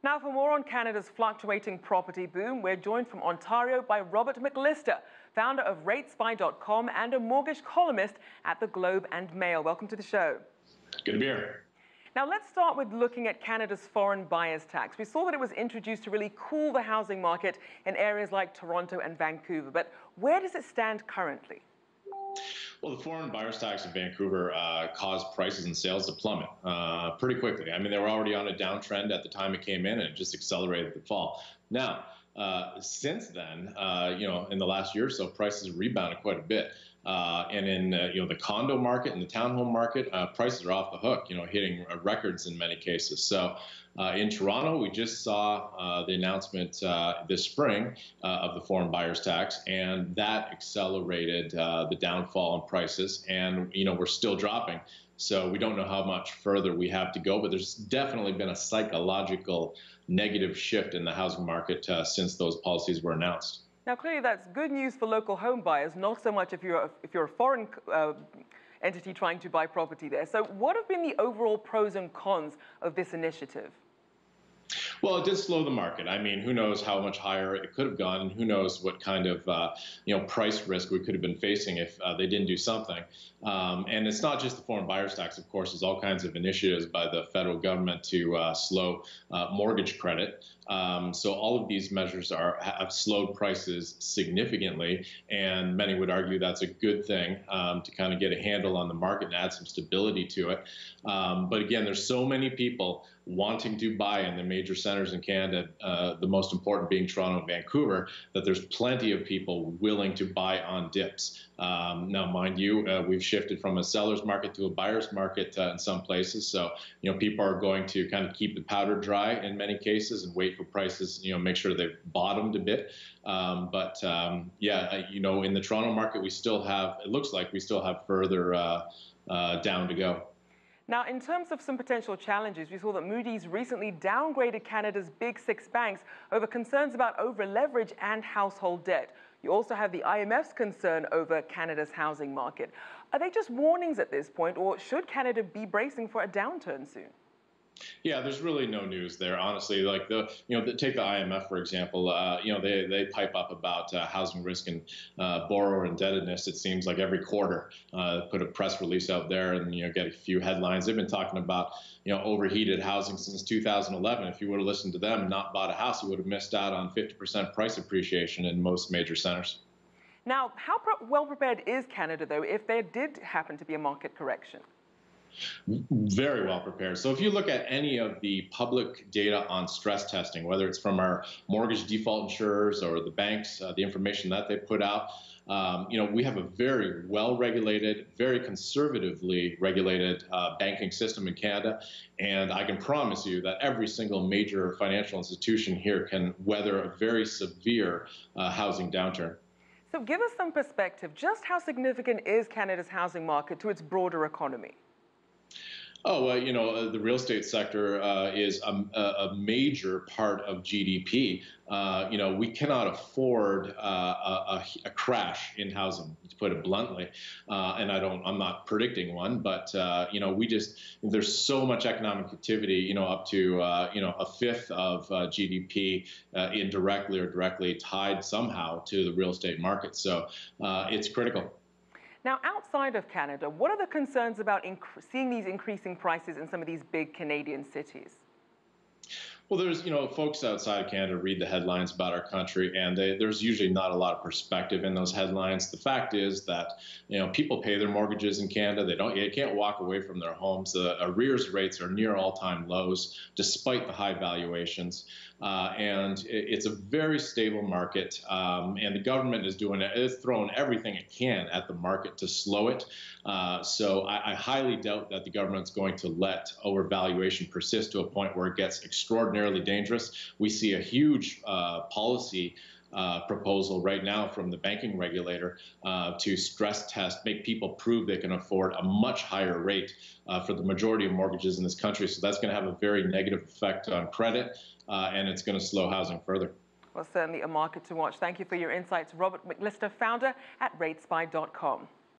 Now, for more on Canada's fluctuating property boom, we're joined from Ontario by Robert McLister, founder of RatesBuy.com and a mortgage columnist at the Globe and Mail. Welcome to the show. Good to be here. Now, let's start with looking at Canada's foreign buyers tax. We saw that it was introduced to really cool the housing market in areas like Toronto and Vancouver. But where does it stand currently? Well, the foreign buyers tax in Vancouver caused prices and sales to plummet pretty quickly. I mean, they were already on a downtrend at the time it came in, and it just accelerated the fall. Now, since then, in the last year or so, prices have rebounded quite a bit. And in the condo market and the townhome market, prices are off the hook, hitting records in many cases. So in Toronto, we just saw the announcement this spring of the foreign buyers tax, and that accelerated the downfall in prices. And we're still dropping. So we don't know how much further we have to go, but there's definitely been a psychological negative shift in the housing market since those policies were announced. Now, clearly, that's good news for local home buyers, not so much if you're a foreign entity trying to buy property there. So what have been the overall pros and cons of this initiative? Well, it did slow the market. I mean, who knows how much higher it could have gone, and who knows what kind of price risk we could have been facing if they didn't do something. And it's not just the foreign buyers tax, of course. There's all kinds of initiatives by the federal government to slow mortgage credit. So all of these measures have slowed prices significantly, and many would argue that's a good thing to kind of get a handle on the market and add some stability to it. But again, there's so many people wanting to buy in the major centers in Canada, the most important being Toronto and Vancouver, that there's plenty of people willing to buy on dips. Now, mind you, we've shifted from a seller's market to a buyer's market in some places. So, people are going to kind of keep the powder dry in many cases and wait for prices, make sure they've bottomed a bit. In the Toronto market, we still have, it looks like we still have further down to go. Now, in terms of some potential challenges, we saw that Moody's recently downgraded Canada's big six banks over concerns about over-leverage and household debt. You also have the IMF's concern over Canada's housing market. Are they just warnings at this point, or should Canada be bracing for a downturn soon? Yeah, there's really no news there, honestly. Like take the IMF, for example. They pipe up about housing risk and borrower indebtedness. It seems like every quarter, put a press release out there and get a few headlines. They've been talking about overheated housing since 2011. If you would have listened to them and not bought a house, you would have missed out on 50% price appreciation in most major centers. Now, how well prepared is Canada, though, if there did happen to be a market correction? Very well prepared. So if you look at any of the public data on stress testing, whether it's from our mortgage default insurers or the banks, the information that they put out, we have a very well-regulated, very conservatively regulated banking system in Canada. And I can promise you that every single major financial institution here can weather a very severe housing downturn. So give us some perspective. Just how significant is Canada's housing market to its broader economy? Oh, well, the real estate sector is a major part of GDP. We cannot afford a crash in housing, to put it bluntly. And I'm not predicting one, but there's so much economic activity, up to a fifth of GDP indirectly or directly tied somehow to the real estate market. So it's critical. Now, outside of Canada, what are the concerns about seeing these increasing prices in some of these big Canadian cities? Well, there's, folks outside of Canada read the headlines about our country, and there's usually not a lot of perspective in those headlines. The fact is that, people pay their mortgages in Canada. They can't walk away from their homes. The arrears rates are near all-time lows, despite the high valuations. And it's a very stable market, and the government is throwing everything it can at the market to slow it. So I highly doubt that the government's going to let overvaluation persist to a point where it gets extraordinarily dangerous. We see a huge policy proposal right now from the banking regulator to stress test, make people prove they can afford a much higher rate for the majority of mortgages in this country. So that's going to have a very negative effect on credit, and it's going to slow housing further. Well, certainly a market to watch. Thank you for your insights, Robert McLister, founder at RatesBuy.com.